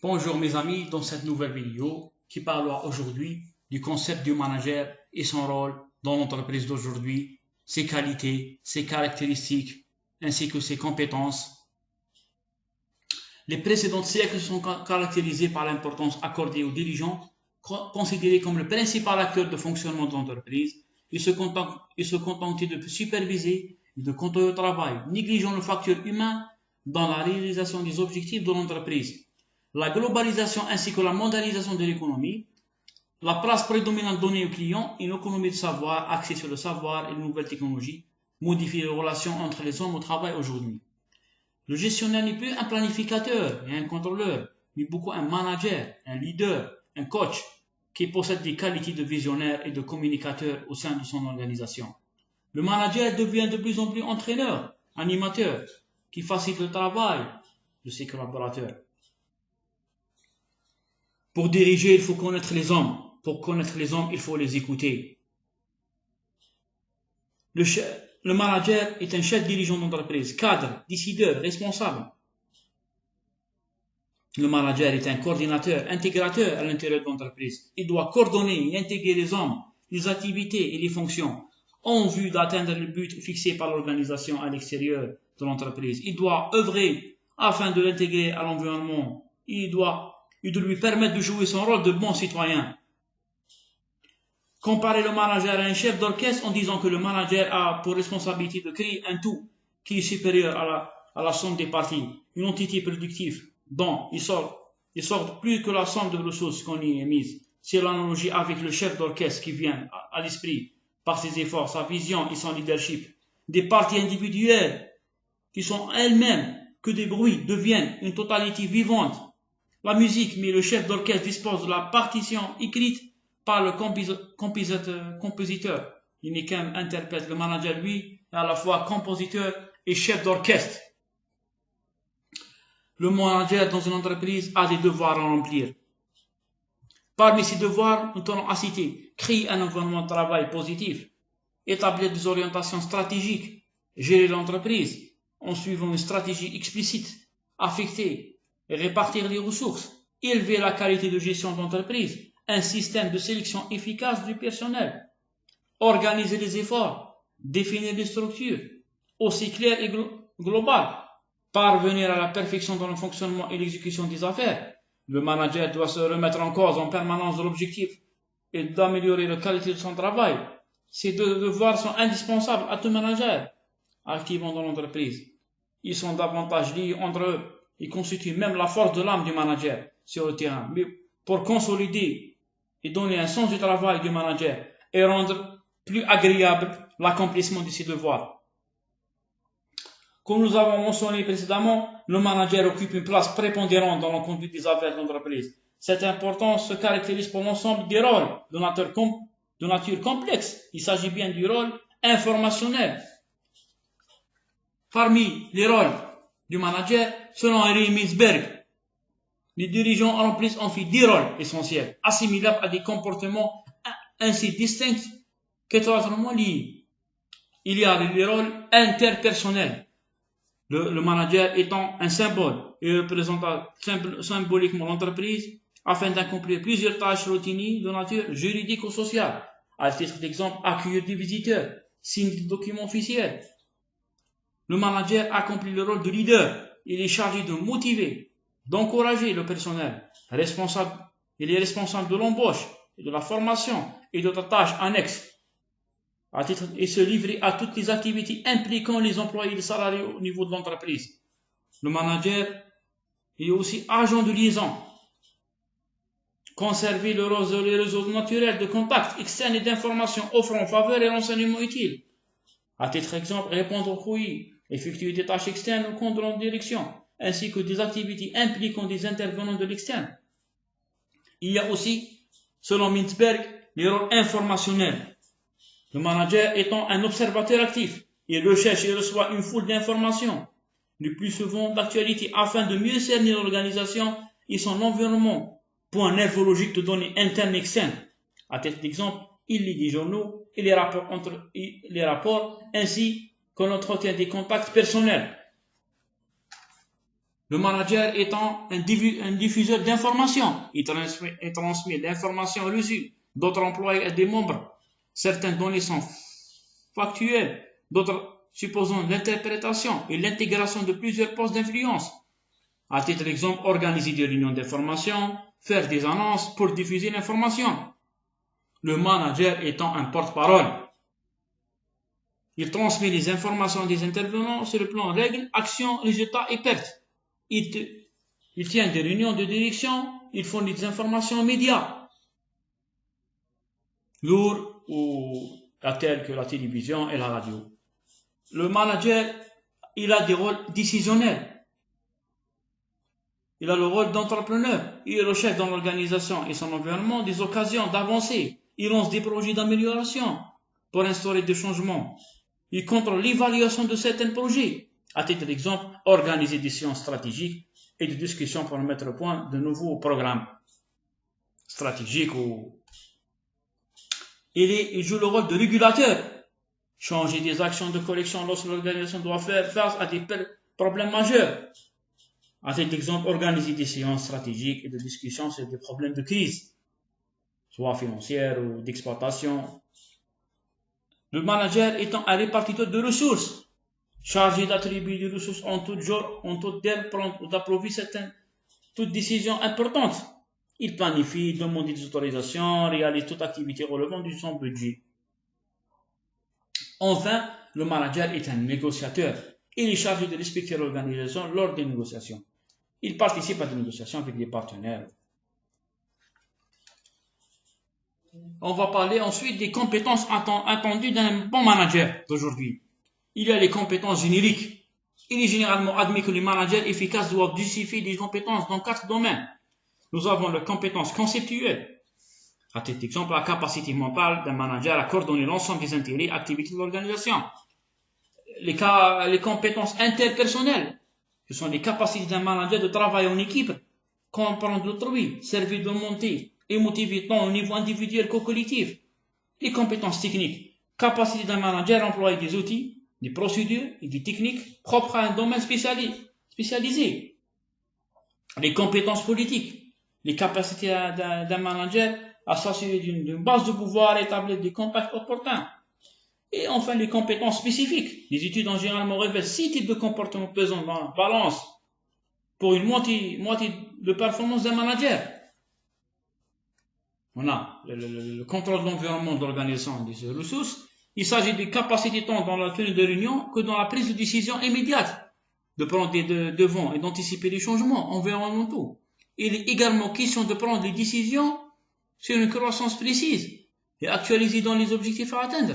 Bonjour mes amis, dans cette nouvelle vidéo qui parlera aujourd'hui du concept du manager et son rôle dans l'entreprise d'aujourd'hui, ses qualités, ses caractéristiques ainsi que ses compétences. Les précédents siècles sont caractérisés par l'importance accordée aux dirigeants, considérés comme le principal acteur de fonctionnement de l'entreprise. Ils se contentaient de superviser et de contrôler le travail, négligeant le facteur humain dans la réalisation des objectifs de l'entreprise. La globalisation ainsi que la mondialisation de l'économie, la place prédominante donnée aux clients, une économie de savoir axée sur le savoir et les nouvelles technologies modifient les relations entre les hommes au travail aujourd'hui. Le gestionnaire n'est plus un planificateur et un contrôleur, mais beaucoup un manager, un leader, un coach qui possède des qualités de visionnaire et de communicateur au sein de son organisation. Le manager devient de plus en plus entraîneur, animateur, qui facilite le travail de ses collaborateurs. Pour diriger, il faut connaître les hommes. Pour connaître les hommes, il faut les écouter. Le manager est un chef dirigeant d'entreprise, cadre, décideur, responsable. Le manager est un coordinateur, intégrateur à l'intérieur de l'entreprise. Il doit coordonner et intégrer les hommes, les activités et les fonctions en vue d'atteindre le but fixé par l'organisation à l'extérieur de l'entreprise. Il doit œuvrer afin de l'intégrer à l'environnement. Il doit lui permettre de jouer son rôle de bon citoyen. Comparer le manager à un chef d'orchestre en disant que le manager a pour responsabilité de créer un tout qui est supérieur à la somme des parties, une entité productive dont il sort plus que la somme de ressources qu'on y est mise. C'est l'analogie avec le chef d'orchestre qui vient à l'esprit par ses efforts, sa vision et son leadership. Des parties individuelles qui sont elles-mêmes que des bruits deviennent une totalité vivante. La musique, mais le chef d'orchestre dispose de la partition écrite par le compositeur. Il n'est qu'un interprète. Le manager, lui, est à la fois compositeur et chef d'orchestre. Le manager dans une entreprise a des devoirs à remplir. Parmi ces devoirs, nous tenons à citer créer un environnement de travail positif, établir des orientations stratégiques, gérer l'entreprise en suivant une stratégie explicite, affectée, et répartir les ressources, élever la qualité de gestion de l'entreprise, un système de sélection efficace du personnel, organiser les efforts, définir des structures, aussi claires et globales, parvenir à la perfection dans le fonctionnement et l'exécution des affaires. Le manager doit se remettre en cause en permanence de l'objectif et d'améliorer la qualité de son travail. Ces deux devoirs sont indispensables à tout manager activant dans l'entreprise. Ils sont davantage liés entre eux. Ils constituent même la force de l'âme du manager sur le terrain. Mais pour consolider et donner un sens du travail du manager et rendre plus agréable l'accomplissement de ses devoirs. Comme nous avons mentionné précédemment, le manager occupe une place prépondérante dans la conduite des affaires de l'entreprise. Cette importance se caractérise pour l'ensemble des rôles de nature complexe. Il s'agit bien du rôle informationnel. Parmi les rôles du manager, selon Henry Mintzberg, les dirigeants remplissent en fait 10 rôles essentiels, assimilables à des comportements ainsi distincts qu'étroitement liés. Il y a les rôles interpersonnels. Le manager étant un symbole et représentant symboliquement l'entreprise afin d'accomplir plusieurs tâches routinières de nature juridique ou sociale. À titre d'exemple, accueillir des visiteurs, signer des documents officiels. Le manager accomplit le rôle de leader. Il est chargé de motiver, d'encourager le personnel. Il est responsable de l'embauche, de la formation et d'autres tâches annexes. Et se livrer à toutes les activités impliquant les employés et les salariés au niveau de l'entreprise. Le manager est aussi agent de liaison. Conserver les réseaux naturels de contact externes et d'information offrant faveur et renseignements utiles. À titre d'exemple, répondre aux courriers, effectuer des tâches externes au compte de la direction, ainsi que des activités impliquant des intervenants de l'externe. Il y a aussi, selon Mintzberg, les rôles informationnels. Le manager étant un observateur actif, il recherche et reçoit une foule d'informations, le plus souvent d'actualité, afin de mieux cerner l'organisation et son environnement, point neurologique de données internes et externes. À titre d'exemple, il lit des journaux et les rapports ainsi que l'entretien des contacts personnels. Le manager étant un diffuseur d'informations. Il transmet l'information reçue d'autres employés et des membres. Certaines données sont factuelles, d'autres supposant l'interprétation et l'intégration de plusieurs postes d'influence. À titre d'exemple, organiser des réunions d'information, faire des annonces pour diffuser l'information. Le manager étant un porte-parole. Il transmet les informations des intervenants sur le plan règles, actions, résultats et pertes. Il tient des réunions de direction, il fournit des informations aux médias, lourds ou tels que la télévision et la radio. Le manager, il a des rôles décisionnels. Il a le rôle d'entrepreneur. Il recherche dans l'organisation et son environnement des occasions d'avancer. Il lance des projets d'amélioration pour instaurer des changements. Il contrôle l'évaluation de certains projets. À titre d'exemple, organiser des séances stratégiques et des discussions pour mettre au point de nouveaux programmes stratégiques. Il joue le rôle de régulateur. Changer des actions de collection lorsque l'organisation doit faire face à des problèmes majeurs. À titre d'exemple, organiser des séances stratégiques et de discussions sur des problèmes de crise, soit financières ou d'exploitation. Le manager étant un répartiteur de ressources, chargé d'attribuer des ressources en tout genre, en tout terme, prendre ou d'approuver toute décision importante. Il planifie, demande des autorisations, réalise toute activité relevant de son budget. Enfin, le manager est un négociateur. Il est chargé de respecter l'organisation lors des négociations. Il participe à des négociations avec des partenaires. On va parler ensuite des compétences attendues d'un bon manager d'aujourd'hui. Il y a les compétences génériques. Il est généralement admis que les managers efficaces doivent justifier des compétences dans 4 domaines. Nous avons les compétences conceptuelles. À titre d'exemple, la capacité mentale d'un manager à coordonner l'ensemble des intérêts et activités de l'organisation. Les compétences interpersonnelles. Ce sont les capacités d'un manager de travailler en équipe, comprendre l'autrui, servir de montée et motiver tant au niveau individuel qu'au collectif. Les compétences techniques. Capacité d'un manager à employer des outils, des procédures et des techniques propres à un domaine spécialisé. Les compétences politiques. Les capacités d'un manager à s'assurer d'une base de pouvoir, établir des contacts opportuns. Et enfin, les compétences spécifiques. Les études en général révèlent 6 types de comportements pesant dans la balance pour une moitié de performance d'un manager. On a le contrôle de l'environnement de l'organisation des ressources. Il s'agit des capacités tant dans la tenue de réunion que dans la prise de décision immédiate, de prendre des devants et d'anticiper les changements environnementaux. Il est également question de prendre des décisions sur une croissance précise et actualisée dans les objectifs à atteindre.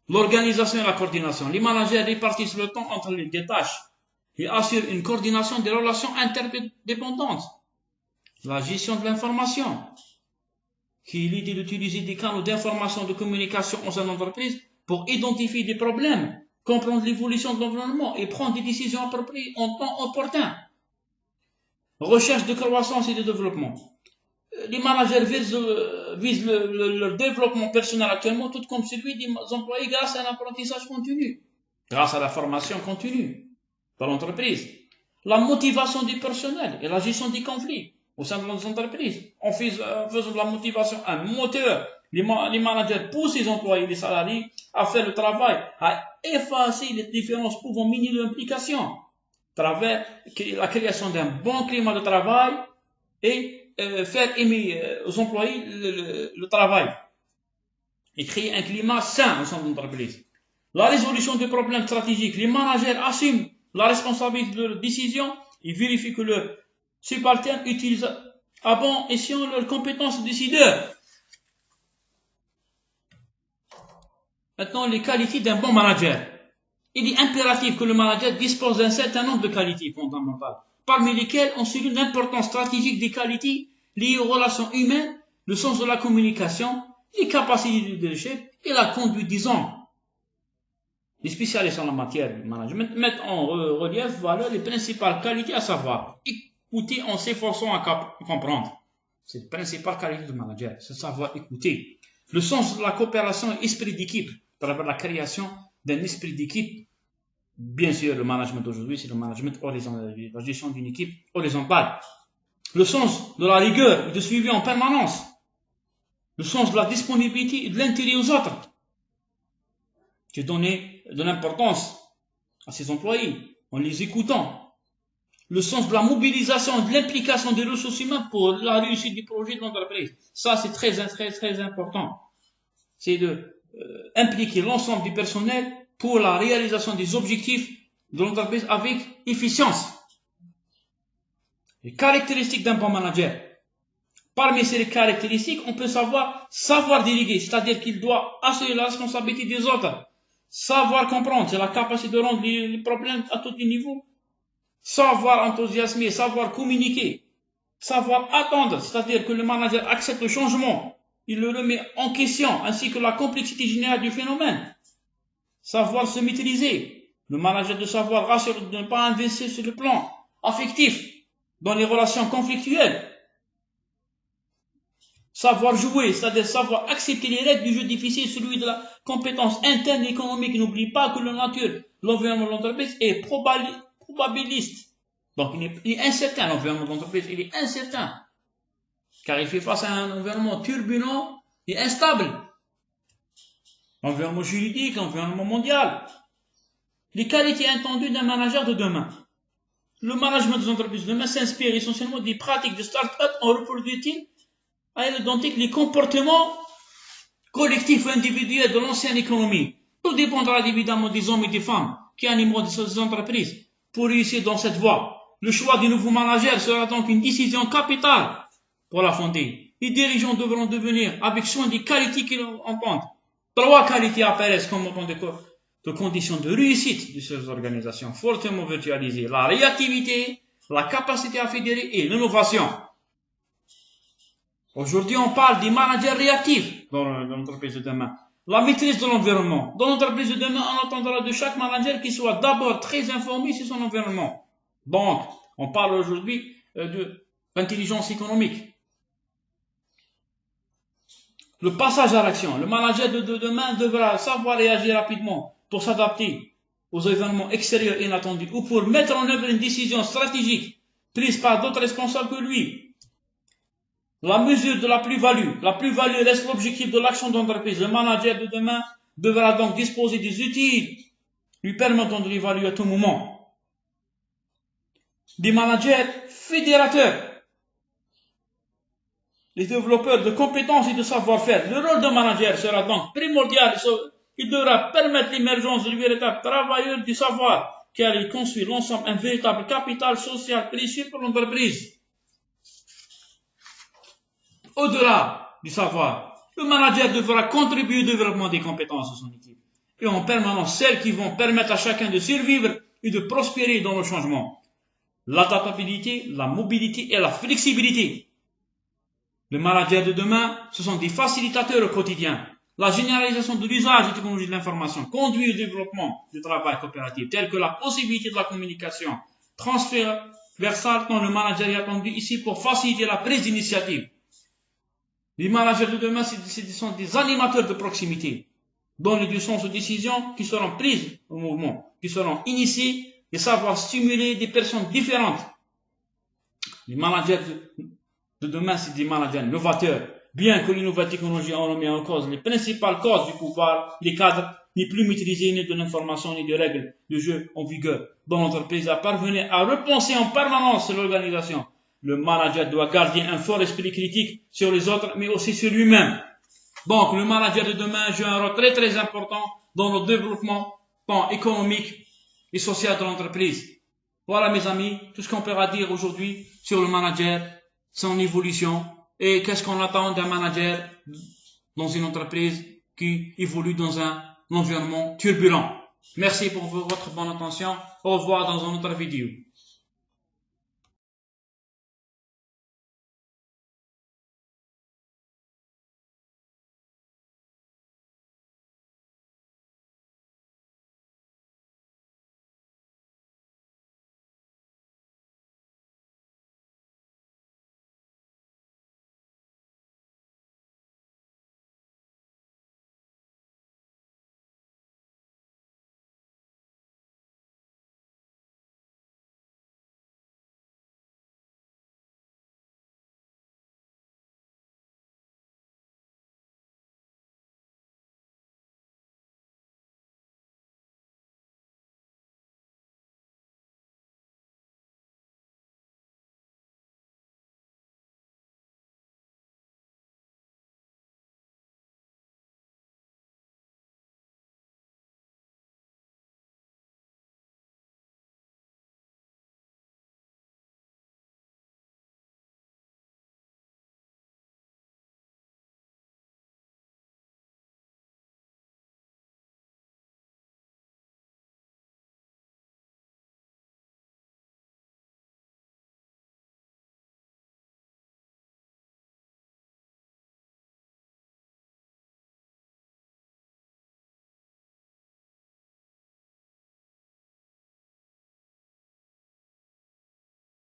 L'organisation et la coordination. Les managers répartissent le temps entre les tâches et assurent une coordination des relations interdépendantes. La gestion de l'information, qui est l'idée d'utiliser des canaux d'information de communication au sein de l'entreprise pour identifier des problèmes, comprendre l'évolution de l'environnement et prendre des décisions appropriées en temps opportun. Recherche de croissance et de développement. Les managers visent leur développement personnel actuellement, tout comme celui des employés grâce à l'apprentissage continu, grâce à la formation continue dans l'entreprise. La motivation du personnel et la gestion des conflits au sein de nos entreprises. En faisant de la motivation un moteur, les managers poussent les employés et les salariés à faire le travail, à effacer les différences pouvant miner l'implication, à travers la création d'un bon climat de travail et faire aimer aux employés le travail et créer un climat sain au sein de l'entreprise. La résolution des problèmes stratégiques. Les managers assument la responsabilité de leurs décisions et vérifient que leurs subalternes utilisent à bon escient leurs compétences de décideurs. Maintenant, les qualités d'un bon manager. Il est impératif que le manager dispose d'un certain nombre de qualités fondamentales, parmi lesquelles on souligne l'importance stratégique des qualités liées aux relations humaines, le sens de la communication, les capacités de leadership et la conduite des hommes. Les spécialistes en la matière du management mettent en relief valeur les principales qualités à savoir écouter en s'efforçant à comprendre. C'est la principale qualité du manager, c'est savoir écouter. Le sens de la coopération et esprit d'équipe, à travers la création d'un esprit d'équipe Bien sûr, le management d'aujourd'hui, c'est le management horizontal, la gestion d'une équipe horizontale. Le sens de la rigueur et de suivi en permanence. Le sens de la disponibilité et de l'intérêt aux autres. Qui donner de l'importance à ses employés en les écoutant. Le sens de la mobilisation et de l'implication des ressources humaines pour la réussite du projet de l'entreprise. Ça, c'est très important. C'est de impliquer l'ensemble du personnel pour la réalisation des objectifs de l'entreprise avec efficience. Les caractéristiques d'un bon manager. Parmi ces caractéristiques, on peut savoir déléguer, c'est-à-dire qu'il doit assurer la responsabilité des autres. Savoir comprendre, c'est la capacité de rendre les problèmes à tous les niveaux. Savoir enthousiasmer, savoir communiquer. Savoir attendre, c'est-à-dire que le manager accepte le changement. Il le remet en question, ainsi que la complexité générale du phénomène. Savoir se maîtriser. Le manager doit savoir rassurer, de ne pas investir sur le plan affectif, dans les relations conflictuelles. Savoir jouer, c'est-à-dire savoir accepter les règles du jeu difficile, celui de la compétence interne et économique. N'oublie pas que la nature, l'environnement de l'entreprise est probabiliste. Donc il est incertain, l'environnement de l'entreprise, il est incertain. Car il fait face à un environnement turbulent et instable. L'environnement juridique, l'environnement mondial. Les qualités attendues d'un manager de demain. Le management des entreprises de demain s'inspire essentiellement des pratiques de start-up en reproduit-il à identique les comportements collectifs ou individuels de l'ancienne économie. Tout dépendra évidemment des hommes et des femmes qui animeront ces entreprises pour réussir dans cette voie. Le choix du nouveau manager sera donc une décision capitale pour la fonder. Les dirigeants devront devenir avec soin des qualités qu'ils entendent. 3 qualités apparaissent comme autant de conditions de réussite de ces organisations fortement virtualisées. La réactivité, la capacité à fédérer et l'innovation. Aujourd'hui, on parle des managers réactifs dans l'entreprise de demain. La maîtrise de l'environnement. Dans l'entreprise de demain, on attendra de chaque manager qu'il soit d'abord très informé sur son environnement. Donc, on parle aujourd'hui de l'intelligence économique. Le passage à l'action. Le manager de demain devra savoir réagir rapidement pour s'adapter aux événements extérieurs inattendus ou pour mettre en œuvre une décision stratégique prise par d'autres responsables que lui. La mesure de la plus-value. La plus-value reste l'objectif de l'action d'entreprise. Le manager de demain devra donc disposer des outils lui permettant de l'évaluer à tout moment. Des managers fédérateurs. Les développeurs de compétences et de savoir-faire. Le rôle d'un manager sera donc primordial. Il devra permettre l'émergence de véritables travailleurs du savoir, car il construit l'ensemble un véritable capital social précieux pour l'entreprise. Au-delà du savoir, le manager devra contribuer au développement des compétences de son équipe et en permanence celles qui vont permettre à chacun de survivre et de prospérer dans le changement. L'adaptabilité, la mobilité et la flexibilité. Les managers de demain, ce sont des facilitateurs au quotidien. La généralisation de l'usage des technologies de l'information conduit au développement du travail coopératif, tel que la possibilité de la communication transversale dont le manager est attendu ici pour faciliter la prise d'initiative. Les managers de demain, ce sont des animateurs de proximité, donnent du sens aux décisions qui seront prises au mouvement, qui seront initiées et savoir stimuler des personnes différentes. Les managers de demain, c'est des managers novateurs. Bien que les nouvelles technologies ont remis en cause les principales causes du pouvoir, les cadres ni plus maîtrisés ni de l'information ni des règles de jeu en vigueur dans l'entreprise à parvenir à repenser en permanence sur l'organisation. Le manager doit garder un fort esprit critique sur les autres, mais aussi sur lui-même. Donc, le manager de demain joue un rôle très important dans le développement tant économique et social de l'entreprise. Voilà, mes amis, tout ce qu'on pourra dire aujourd'hui sur le manager, son évolution et qu'est-ce qu'on attend d'un manager dans une entreprise qui évolue dans un environnement turbulent. Merci pour votre bonne attention. Au revoir dans une autre vidéo.